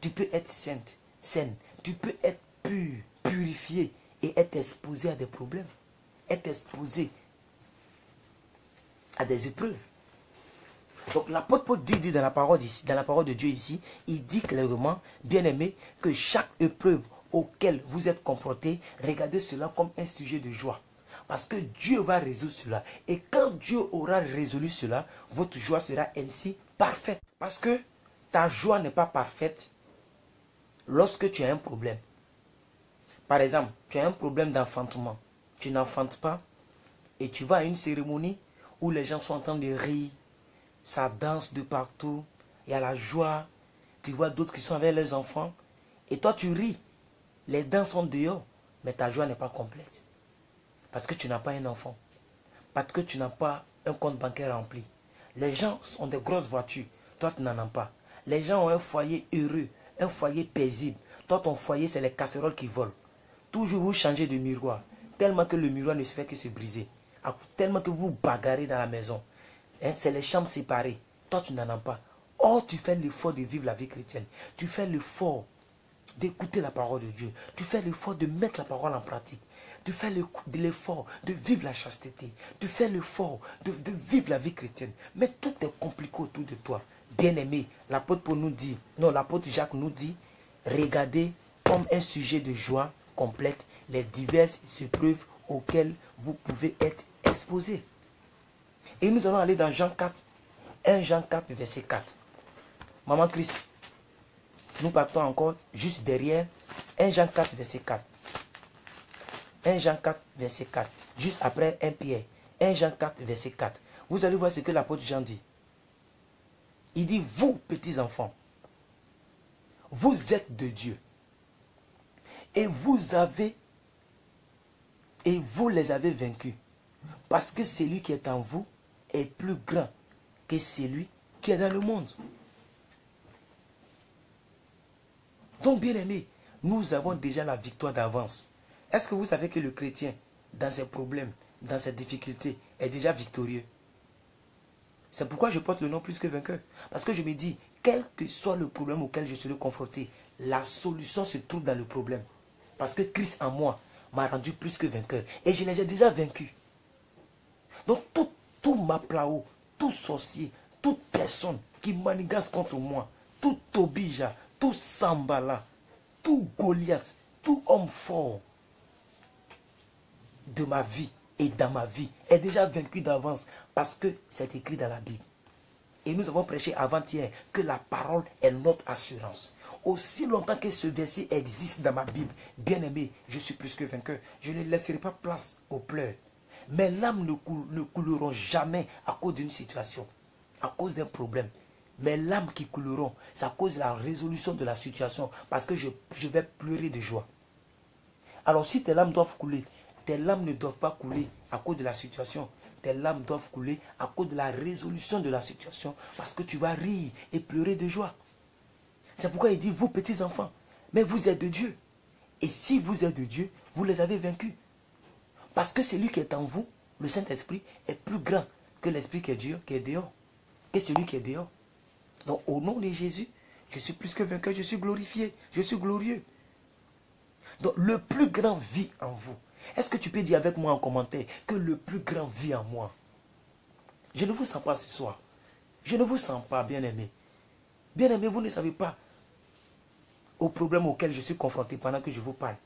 tu peux être saine, tu peux être pur, purifié et être exposé à des problèmes, être exposé à des épreuves. Donc l'apôtre Paul dit dans la parole de Dieu ici, il dit clairement, bien aimé, que chaque épreuve auquel vous êtes confrontés, regardez cela comme un sujet de joie. Parce que Dieu va résoudre cela. Et quand Dieu aura résolu cela, votre joie sera ainsi parfaite. Parce que ta joie n'est pas parfaite lorsque tu as un problème. Par exemple, tu as un problème d'enfantement. Tu n'enfantes pas et tu vas à une cérémonie où les gens sont en train de rire. Ça danse de partout. Il y a la joie. Tu vois d'autres qui sont avec leurs enfants. Et toi, tu ris. Les dents sont dehors. Mais ta joie n'est pas complète. Parce que tu n'as pas un enfant. Parce que tu n'as pas un compte bancaire rempli. Les gens ont des grosses voitures. Toi, tu n'en as pas. Les gens ont un foyer heureux. Un foyer paisible. Toi, ton foyer, c'est les casseroles qui volent. Toujours vous changez de miroir. Tellement que le miroir ne se fait que se briser. Tellement que vous bagarrez dans la maison. C'est les chambres séparées. Toi, tu n'en as pas. Or, tu fais l'effort de vivre la vie chrétienne. Tu fais l'effort d'écouter la parole de Dieu. Tu fais l'effort de mettre la parole en pratique. Tu fais l'effort de vivre la chasteté. Tu fais l'effort de vivre la vie chrétienne. Mais tout est compliqué autour de toi. Bien-aimé, l'apôtre Paul nous dit, non, l'apôtre Jacques nous dit, regardez comme un sujet de joie complète les diverses épreuves auxquelles vous pouvez être exposés. Et nous allons aller dans Jean 4, 1 Jean 4, verset 4. Maman Christ, nous partons encore juste derrière 1 Jean 4, verset 4. 1 Jean 4, verset 4. Juste après 1 Pierre. 1 Jean 4, verset 4. Vous allez voir ce que l'apôtre Jean dit. Il dit, vous, petits enfants, vous êtes de Dieu. Et vous les avez vaincus. Parce que celui qui est en vous est plus grand que celui qui est dans le monde. Donc, bien aimé, nous avons déjà la victoire d'avance. Est-ce que vous savez que le chrétien, dans ses problèmes, dans ses difficultés, est déjà victorieux? C'est pourquoi je porte le nom plus que vainqueur. Parce que je me dis, quel que soit le problème auquel je serai confronté, la solution se trouve dans le problème. Parce que Christ en moi m'a rendu plus que vainqueur. Et je les ai déjà vaincus. Donc tout Maplao, tout sorcier, toute personne qui manigance contre moi, tout Tobija, tout Sambala, tout Goliath, tout homme fort de ma vie et dans ma vie est déjà vaincu d'avance parce que c'est écrit dans la Bible. Et nous avons prêché avant-hier que la parole est notre assurance. Aussi longtemps que ce verset existe dans ma Bible, bien-aimé, je suis plus que vainqueur. Je ne laisserai pas place aux pleurs. Mes larmes ne couleront jamais à cause d'une situation, à cause d'un problème. Mes larmes qui couleront, c'est à cause de la résolution de la situation, parce que je vais pleurer de joie. Alors si tes larmes doivent couler, tes larmes ne doivent pas couler à cause de la situation. Tes larmes doivent couler à cause de la résolution de la situation, parce que tu vas rire et pleurer de joie. C'est pourquoi il dit, vous petits enfants, mais vous êtes de Dieu. Et si vous êtes de Dieu, vous les avez vaincus. Parce que celui qui est en vous, le Saint-Esprit, est plus grand que l'Esprit qui est dehors. Que celui qui est dehors. Donc au nom de Jésus, je suis plus que vainqueur, je suis glorifié, je suis glorieux. Donc le plus grand vit en vous. Est-ce que tu peux dire avec moi en commentaire que le plus grand vit en moi? Je ne vous sens pas ce soir. Je ne vous sens pas, bien-aimé. Bien-aimé, vous ne savez pas au problème auquel je suis confronté pendant que je vous parle.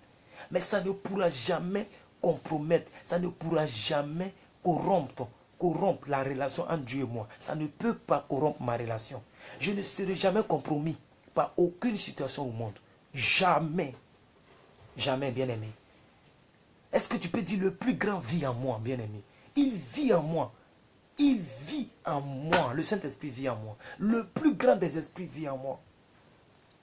Mais ça ne pourra jamais compromettre, ça ne pourra jamais corrompre la relation entre Dieu et moi. Ça ne peut pas corrompre ma relation. Je ne serai jamais compromis par aucune situation au monde. Jamais. Jamais, bien-aimé. Est-ce que tu peux dire le plus grand vit en moi, bien-aimé? Il vit en moi. Il vit en moi. Le Saint-Esprit vit en moi. Le plus grand des esprits vit en moi.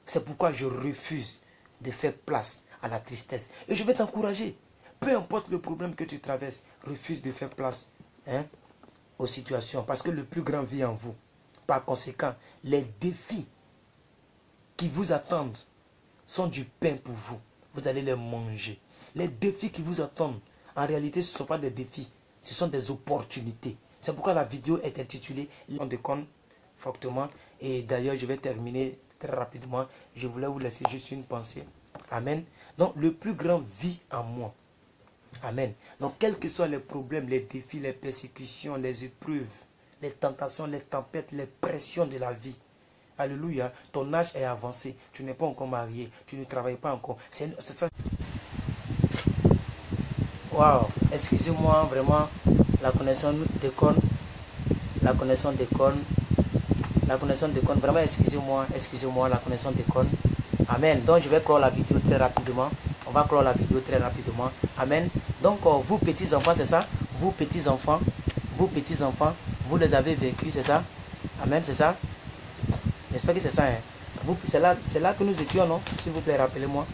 C'est pourquoi je refuse de faire place à la tristesse. Et je vais t'encourager. Peu importe le problème que tu traverses, refuse de faire place aux situations. Parce que le plus grand vit en vous. Par conséquent, les défis qui vous attendent sont du pain pour vous. Vous allez les manger. Les défis qui vous attendent, en réalité, ce ne sont pas des défis. Ce sont des opportunités. C'est pourquoi la vidéo est intitulée « On déconne fortement ». Et d'ailleurs, je vais terminer très rapidement. Je voulais vous laisser juste une pensée. Amen. Donc, le plus grand vit en moi. Amen. Donc, quels que soient les problèmes, les défis, les persécutions, les épreuves, les tentations, les tempêtes, les pressions de la vie. Alléluia. Ton âge est avancé. Tu n'es pas encore marié. Tu ne travailles pas encore. C'est ça. Waouh. Excusez-moi, vraiment. La connexion déconne. La connexion déconne. La connexion déconne. Vraiment, excusez-moi. Excusez-moi, la connexion déconne. Amen. Donc, je vais clore la vidéo très rapidement. On va clore la vidéo très rapidement. Amen. Donc, vous petits enfants, c'est ça? Vous petits enfants, vous les avez vécus, c'est ça? Amen, c'est ça? J'espère que c'est ça. Hein? C'est là que nous étions, non? S'il vous plaît, rappelez-moi.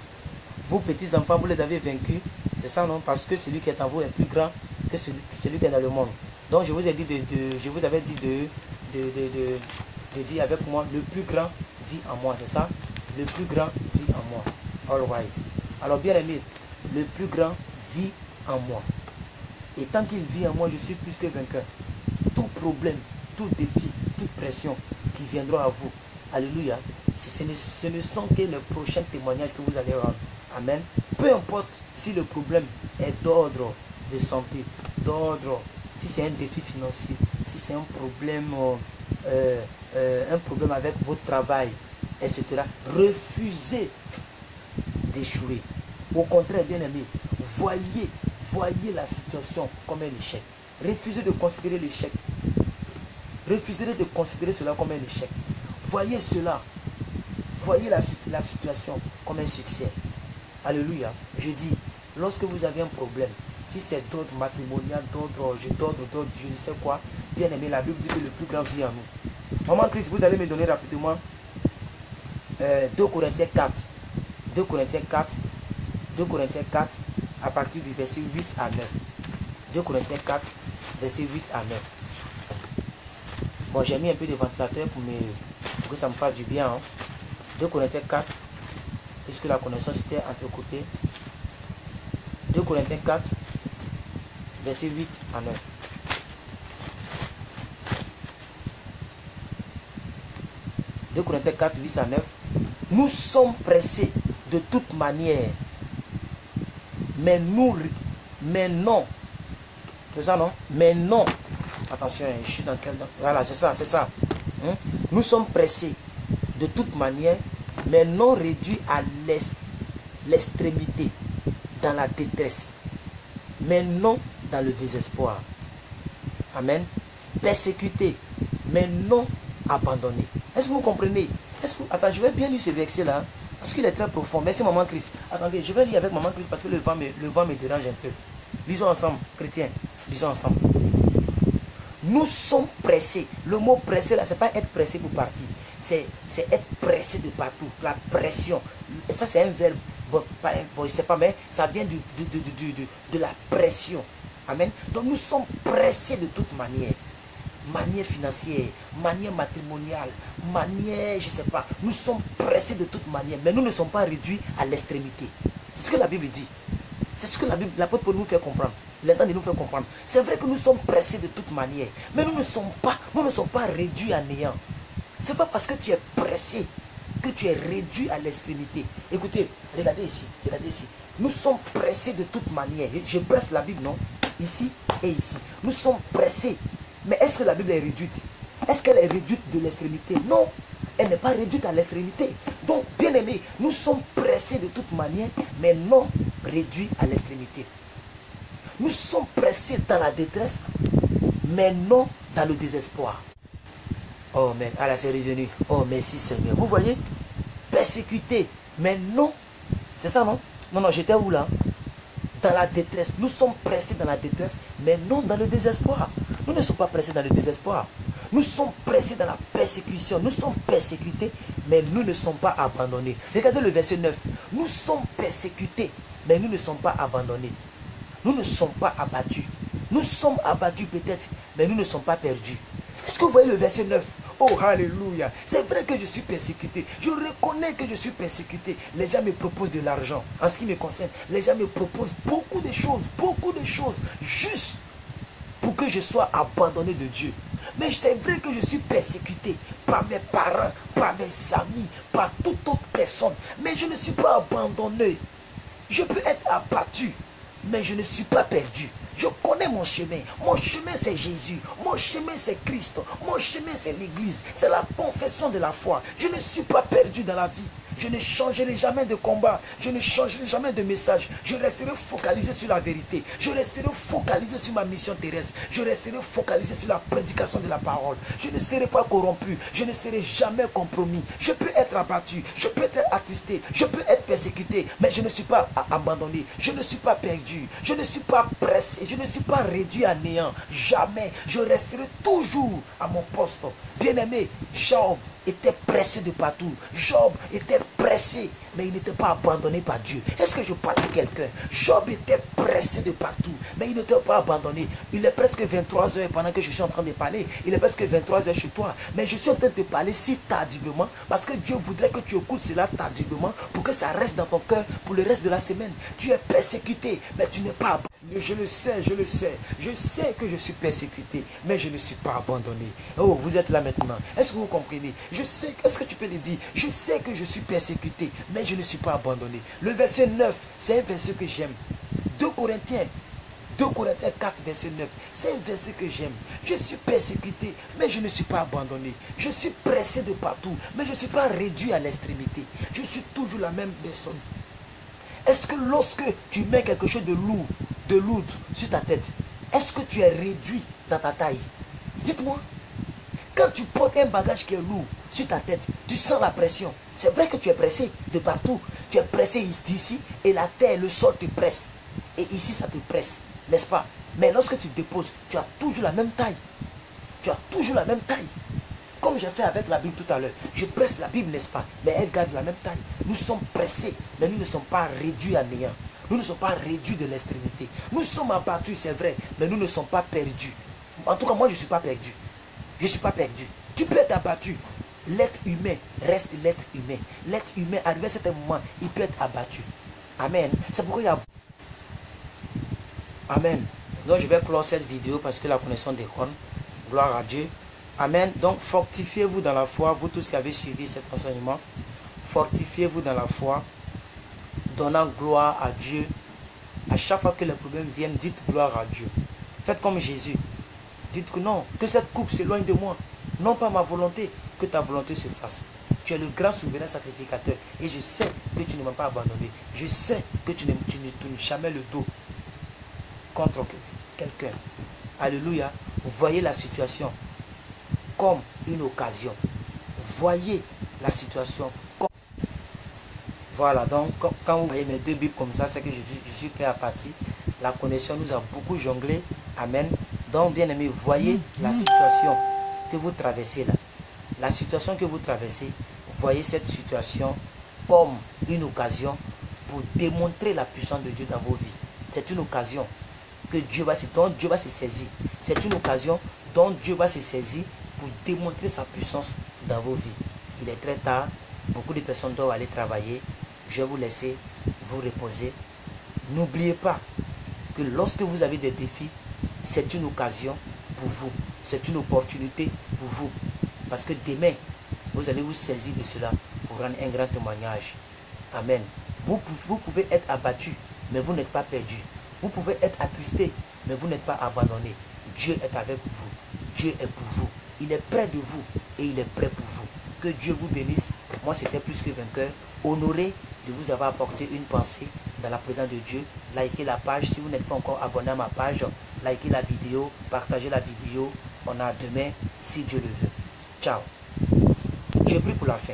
Vous petits enfants, vous les avez vaincus. C'est ça, non? Parce que celui qui est en vous est plus grand que celui qui est dans le monde. Donc, je vous ai dit je vous avais dit de dire avec moi, le plus grand vit en moi, c'est ça? Le plus grand vit en moi. All right. Alors, bien aimé, le plus grand vit en moi. Et tant qu'il vit en moi, je suis plus que vainqueur. Tout problème, tout défi, toute pression qui viendra à vous. Alléluia. Ce ne sont que les prochains témoignages que vous allez rendre. Amen. Peu importe si le problème est d'ordre de santé, d'ordre, si c'est un défi financier, si c'est un problème avec votre travail, etc. Refusez d'échouer. Au contraire, bien aimé, voyez la situation comme un échec. Refusez de considérer l'échec. Refusez de considérer cela comme un échec. Voyez cela. Voyez la situation comme un succès. Alléluia. Je dis, lorsque vous avez un problème, si c'est d'ordre matrimonial, d'ordre, je ne sais quoi, bien aimé, la Bible dit que le plus grand vit en nous. Maman Christ, vous allez me donner rapidement 2 Corinthiens 4. 2 Corinthiens 4. 2 Corinthiens 4 à partir du verset 8 à 9. 2 Corinthiens 4, verset 8 à 9. Bon, j'ai mis un peu de ventilateur pour que ça me fasse du bien. Hein. 2 Corinthiens 4, puisque la connexion s'était entrecoupée. 2 Corinthiens 4, verset 8 à 9. « 2 Corinthiens 4, 8 à 9. Nous sommes pressés de toute manière, mais non C'est ça, non? Mais non. Attention, je suis dans quel... Voilà, c'est ça, c'est ça. Nous sommes pressés de toute manière, mais non réduits à l'extrémité, dans la détresse, mais non dans le désespoir. Amen. Persécutés, mais non abandonnés. Est-ce que vous comprenez? Attends, je vais bien lire ce verset-là, parce qu'il est très profond. Merci, Maman Christ. Attendez, je vais lire avec Maman Christ, parce que le vent me dérange un peu. Lisons ensemble, chrétiens. Lisons ensemble. Nous sommes pressés. Le mot pressé, là, c'est pas être pressé pour partir. C'est être pressé de partout. La pression. Ça, c'est un verbe. Bon, je ne sais pas, mais ça vient de la pression. Amen. Donc, nous sommes pressés de toute manière. Manière financière, manière matrimoniale, manière, je ne sais pas. Nous sommes pressés de toute manière, mais nous ne sommes pas réduits à l'extrémité. C'est ce que la Bible dit. C'est ce que l'apôtre Paul nous fait comprendre. Il est en train de nous faire comprendre. C'est vrai que nous sommes pressés de toute manière, mais nous ne sommes pas réduits à néant. Ce n'est pas parce que tu es pressé que tu es réduit à l'extrémité. Écoutez, regardez ici, regardez ici. Nous sommes pressés de toute manière. Je presse la Bible, non? Ici et ici. Nous sommes pressés. Mais est-ce que la Bible est réduite? Est-ce qu'elle est réduite de l'extrémité? Non, elle n'est pas réduite à l'extrémité. Donc, bien aimé, nous sommes pressés de toute manière, mais non réduits à l'extrémité. Nous sommes pressés dans la détresse, mais non dans le désespoir. Oh, mais Allah c'est revenu. Oh, merci Seigneur. Vous voyez? Persécutés, mais non. C'est ça, non? Non, j'étais où là? Dans la détresse. Nous sommes pressés dans la détresse, mais non dans le désespoir. Nous ne sommes pas pressés dans le désespoir. Nous sommes pressés dans la persécution. Nous sommes persécutés, mais nous ne sommes pas abandonnés. Regardez le verset 9. Nous sommes persécutés, mais nous ne sommes pas abandonnés. Nous ne sommes pas abattus. Nous sommes abattus peut-être, mais nous ne sommes pas perdus. Est-ce que vous voyez le verset 9? Oh, alléluia. C'est vrai que je suis persécuté. Je reconnais que je suis persécuté. Les gens me proposent de l'argent. En ce qui me concerne, les gens me proposent beaucoup de choses, juste pour que je sois abandonné de Dieu. Mais c'est vrai que je suis persécuté par mes parents, par mes amis, par toute autre personne. Mais je ne suis pas abandonné. Je peux être abattu, mais je ne suis pas perdu. Je connais mon chemin. Mon chemin, c'est Jésus. Mon chemin, c'est Christ. Mon chemin, c'est l'Église. C'est la confession de la foi. Je ne suis pas perdu dans la vie. Je ne changerai jamais de combat. Je ne changerai jamais de message. Je resterai focalisé sur la vérité. Je resterai focalisé sur ma mission terrestre. Je resterai focalisé sur la prédication de la parole. Je ne serai pas corrompu. Je ne serai jamais compromis. Je peux être abattu. Je peux être attristé. Je peux être persécuté. Mais je ne suis pas abandonné. Je ne suis pas perdu. Je ne suis pas pressé. Je ne suis pas réduit à néant. Jamais. Je resterai toujours à mon poste. Bien-aimé, Job était pressé de partout. Job était pressé, mais il n'était pas abandonné par Dieu. Est-ce que je parle à quelqu'un? Job était pressé de partout, mais il n'était pas abandonné. Il est presque 23 h pendant que je suis en train de parler. Il est presque 23 h chez toi. Mais je suis en train de te parler si tardivement, parce que Dieu voudrait que tu écoutes cela tardivement pour que ça reste dans ton cœur pour le reste de la semaine. Tu es persécuté, mais tu n'es pas abandonné. Je le sais, je le sais. Je sais que je suis persécuté, mais je ne suis pas abandonné. Oh, vous êtes là maintenant. Est-ce que vous comprenez? Je sais, est-ce que tu peux le dire? Je sais que je suis persécuté, mais je ne suis pas abandonné. Le verset 9, c'est un verset que j'aime. 2 Corinthiens 4, verset 9. C'est un verset que j'aime. Je suis persécuté, mais je ne suis pas abandonné. Je suis pressé de partout, mais je ne suis pas réduit à l'extrémité. Je suis toujours la même personne. Est-ce que lorsque tu mets quelque chose de lourd sur ta tête, est-ce que tu es réduit dans ta taille? Dites-moi. Quand tu portes un bagage qui est lourd sur ta tête, tu sens la pression. C'est vrai que tu es pressé de partout. Tu es pressé d'ici et la terre, le sol te presse. Et ici, ça te presse, n'est-ce pas? Mais lorsque tu déposes, tu as toujours la même taille. Tu as toujours la même taille. Comme j'ai fait avec la Bible tout à l'heure. Je presse la Bible, n'est-ce pas? Mais elle garde la même taille. Nous sommes pressés, mais nous ne sommes pas réduits à néant. Nous ne sommes pas réduits de l'extrémité. Nous sommes abattus, c'est vrai, mais nous ne sommes pas perdus. En tout cas, moi, je ne suis pas perdu. Je ne suis pas perdu. Tu peux être abattu. L'être humain reste l'être humain. L'être humain, arrivé à un certain moment, il peut être abattu. Amen. C'est pourquoi il y a... Amen. Donc, je vais clore cette vidéo parce que la connexion déconne. Gloire à Dieu. Amen. Donc, fortifiez-vous dans la foi, vous tous qui avez suivi cet enseignement. Fortifiez-vous dans la foi, donnant gloire à Dieu. À chaque fois que les problèmes viennent, dites gloire à Dieu. Faites comme Jésus. Dites que non, que cette coupe s'éloigne de moi. Non pas ma volonté, que ta volonté se fasse. Tu es le grand souverain sacrificateur. Et je sais que tu ne m'as pas abandonné. Je sais que tu ne tournes jamais le dos contre quelqu'un. Alléluia. Voyez la situation comme une occasion. Voyez la situation comme... Voilà, donc quand vous voyez mes deux Bibles comme ça, c'est que je suis prêt à partir. La connexion nous a beaucoup jonglé. Amen. Donc, bien aimé, voyez la situation que vous traversez là. La situation que vous traversez, voyez cette situation comme une occasion pour démontrer la puissance de Dieu dans vos vies. C'est une occasion que dont Dieu va se saisir. C'est une occasion dont Dieu va se saisir pour démontrer sa puissance dans vos vies. Il est très tard, beaucoup de personnes doivent aller travailler. Je vais vous laisser vous reposer. N'oubliez pas que lorsque vous avez des défis, c'est une occasion pour vous. C'est une opportunité pour vous. Parce que demain, vous allez vous saisir de cela pour rendre un grand témoignage. Amen. Vous pouvez être abattu, mais vous n'êtes pas perdu. Vous pouvez être attristé, mais vous n'êtes pas abandonné. Dieu est avec vous. Dieu est pour vous. Il est près de vous et il est prêt pour vous. Que Dieu vous bénisse. Moi, c'était plus que vainqueur. Honoré de vous avoir apporté une pensée dans la présence de Dieu. Likez la page. Si vous n'êtes pas encore abonné à ma page, likez la vidéo, partagez la vidéo. On a demain, si Dieu le veut. Ciao. Je prie pour la fin.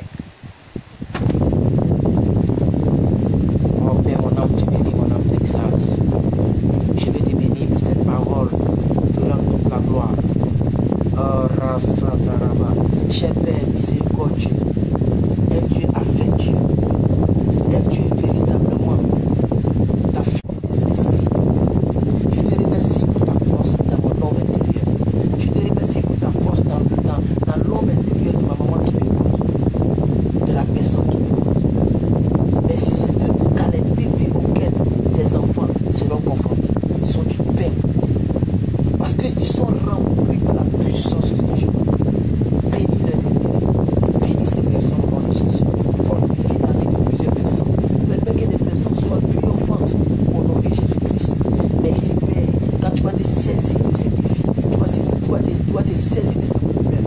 Oh Père, mon âme te bénit, mon âme t'exalte. Je vais te bénir pour cette parole. Te rendre toute la gloire. Oh Rasataraba. Cher Père, miséricordieux. Un Dieu affectueux. Un Dieu véritablement. Ta force de l'esprit. Je te remercie pour ta force dans mon homme intérieur. Je te remercie pour ta force dans l'homme intérieur de ma maman qui m'écoute. De la personne qui m'écoute. Merci Seigneur, car les défis auxquels tes enfants seront confrontés sont du pain. Parce qu'ils sont remplis de la puissance de Dieu. Bénis-les Seigneur. Bénis ces personnes au nom de Jésus. Fortifie la vie de plusieurs personnes. Permets que des personnes soient triomphantes au nom de Jésus-Christ. Merci Père. Quand tu vas te saisir de ces défis, tu vas te saisir de ces problèmes.